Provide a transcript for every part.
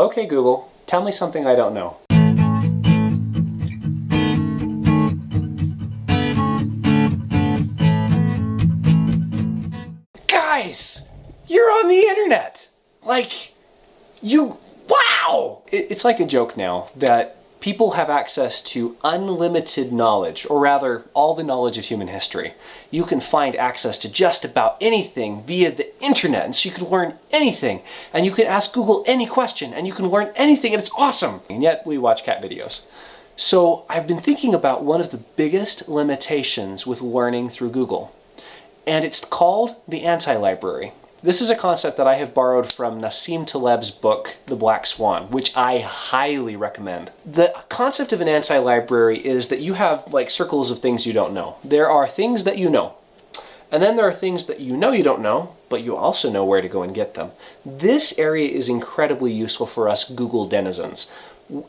Okay, Google, tell me something I don't know. Guys, you're on the internet! Like, wow! It's like a joke now that people have access to unlimited knowledge, or rather, all the knowledge of human history. You can find access to just about anything via the internet, and so you can learn anything, and you can ask Google any question, and you can learn anything, and it's awesome! And yet, we watch cat videos. So, I've been thinking about one of the biggest limitations with learning through Google, and it's called the anti-library. This is a concept that I have borrowed from Nassim Taleb's book, The Black Swan, which I highly recommend. The concept of an anti-library is that you have like circles of things you don't know. There are things that you know, and then there are things that you know you don't know, but you also know where to go and get them. This area is incredibly useful for us Google denizens.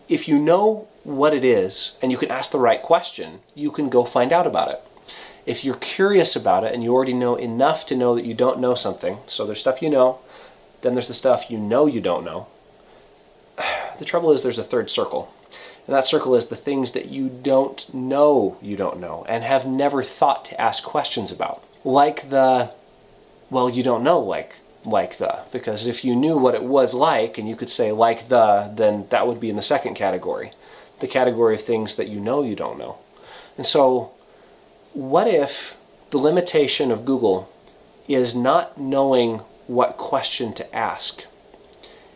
If you know what it is, and you can ask the right question, you can go find out about it. If you're curious about it and you already know enough to know that you don't know something, so there's stuff you know, then there's the stuff you know you don't know. The trouble is there's a third circle. And that circle is the things that you don't know and have never thought to ask questions about. Like the, well, you don't know like the, because if you knew what it was like and you could say like the, then that would be in the second category. The category of things that you don't know. And so, what if the limitation of Google is not knowing what question to ask?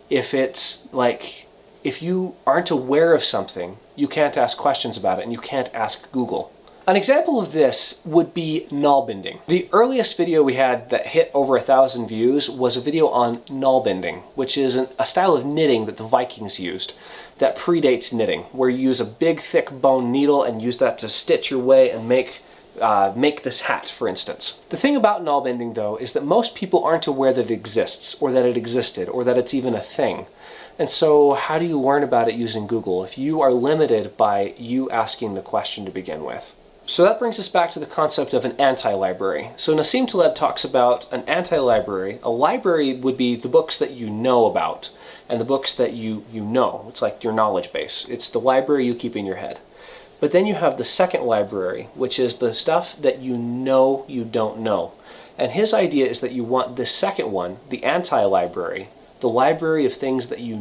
If it's like, if you aren't aware of something, you can't ask questions about it and you can't ask Google. An example of this would be null binding. The earliest video we had that hit over 1,000 views was a video on null binding, which is a style of knitting that the Vikings used that predates knitting, where you use a big thick bone needle and use that to stitch your way and make this hat, for instance. The thing about null binding, though, is that most people aren't aware that it exists, or that it existed, or that it's even a thing. And so how do you learn about it using Google if you are limited by you asking the question to begin with? So that brings us back to the concept of an anti-library. So Nassim Taleb talks about an anti-library. A library would be the books that you know about, and the books that you know. It's like your knowledge base. It's the library you keep in your head. But then you have the second library, which is the stuff that you don't know. And his idea is that you want the second one, the anti-library, the library of things that you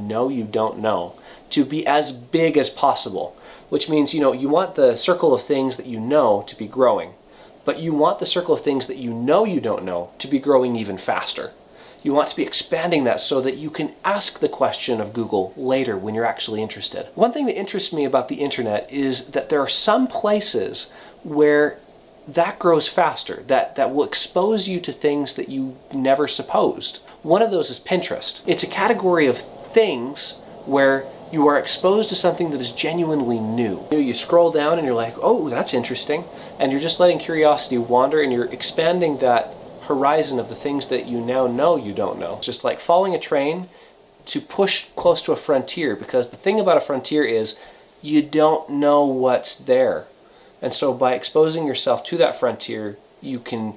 don't know, to be as big as possible. Which means, you want the circle of things that you know to be growing. But you want the circle of things that you don't know to be growing even faster. You want to be expanding that so that you can ask the question of Google later when you're actually interested. One thing that interests me about the internet is that there are some places where that grows faster, that will expose you to things that you never supposed. One of those is Pinterest. It's a category of things where you are exposed to something that is genuinely new. You scroll down and you're like, oh, that's interesting. And you're just letting curiosity wander and you're expanding that horizon of the things that you now know you don't know. It's just like following a train to push close to a frontier, because the thing about a frontier is you don't know what's there. And so by exposing yourself to that frontier, you can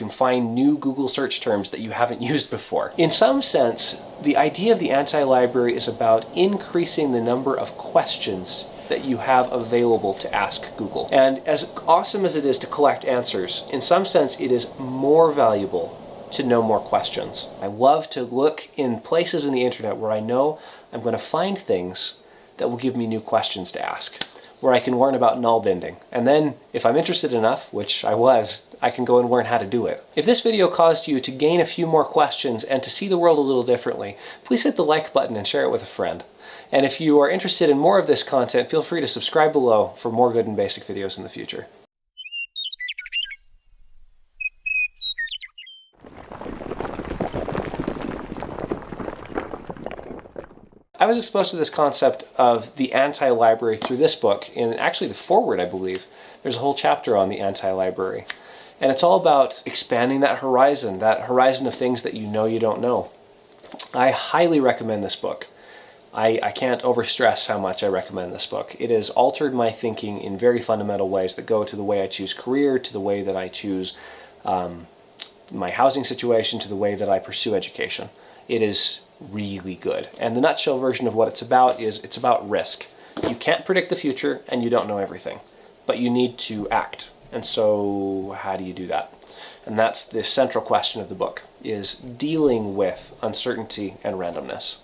find new Google search terms that you haven't used before. In some sense, the idea of the anti-library is about increasing the number of questions that you have available to ask Google. And as awesome as it is to collect answers, in some sense it is more valuable to know more questions. I love to look in places in the internet where I know I'm going to find things that will give me new questions to ask, where I can learn about null binding. And then, if I'm interested enough, which I was, I can go and learn how to do it. If this video caused you to gain a few more questions and to see the world a little differently, please hit the like button and share it with a friend. And if you are interested in more of this content, feel free to subscribe below for more good and basic videos in the future. I was exposed to this concept of the anti-library through this book, in actually the foreword, I believe. There's a whole chapter on the anti-library. And it's all about expanding that horizon of things that you don't know. I highly recommend this book. I can't overstress how much I recommend this book. It has altered my thinking in very fundamental ways that go to the way I choose career, to the way that I choose my housing situation, to the way that I pursue education. it is really good. And the nutshell version of what it's about is it's about risk. You can't predict the future and you don't know everything, but you need to act. And so how do you do that? And that's the central question of the book, is dealing with uncertainty and randomness.